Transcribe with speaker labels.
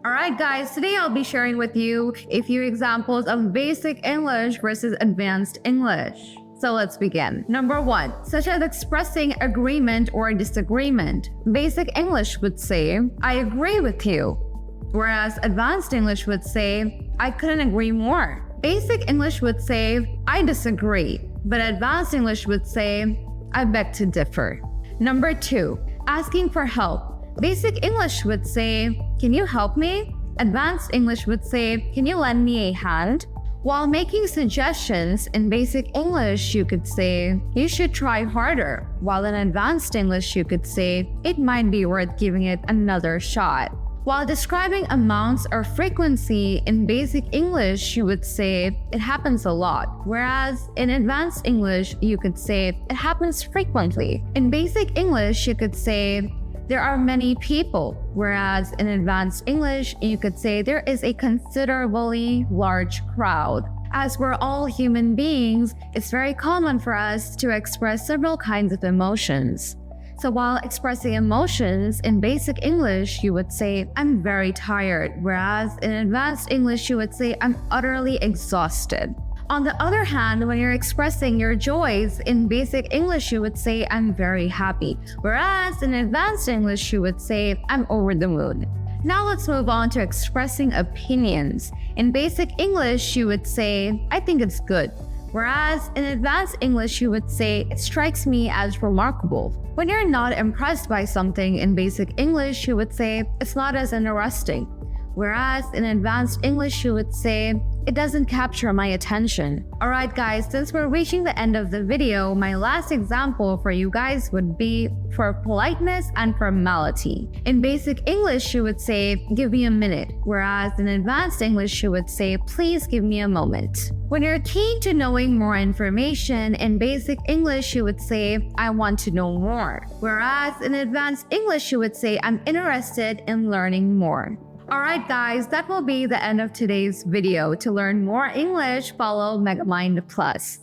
Speaker 1: Alright guys, today I'll be sharing with you a few examples of basic English versus advanced English. So let's begin. Number 1, such as expressing agreement or disagreement. Basic English would say, I agree with you. Whereas advanced English would say, I couldn't agree more. Basic English would say, I disagree. But advanced English would say, I beg to differ. Number 2, asking for help. Basic English would say, can you help me? Advanced English would say, can you lend me a hand? While making suggestions in basic English, you could say, you should try harder. While in advanced English, you could say, it might be worth giving it another shot. While describing amounts or frequency in basic English, you would say, it happens a lot. Whereas in advanced English, you could say, it happens frequently. In basic English, you could say, there are many people, whereas in advanced English, you could say there is a considerably large crowd. As we're all human beings, it's very common for us to express several kinds of emotions. So while expressing emotions in basic English, you would say, I'm very tired, whereas in advanced English, you would say, I'm utterly exhausted. On the other hand, when you're expressing your joys in basic English, you would say, I'm very happy. Whereas in advanced English, you would say, I'm over the moon. Now let's move on to expressing opinions. In basic English, you would say, I think it's good. Whereas in advanced English, you would say, it strikes me as remarkable. When you're not impressed by something in basic English, you would say, it's not as interesting. Whereas in advanced English, you would say, it doesn't capture my attention. Alright guys, since we're reaching the end of the video, my last example for you guys would be for politeness and formality. In basic English, you would say, give me a minute. Whereas in advanced English, you would say, please give me a moment. When you're keen to knowing more information, in basic English, you would say, I want to know more. Whereas in advanced English, you would say, I'm interested in learning more. Alright guys, that will be the end of today's video. To learn more English, follow Megamind Plus.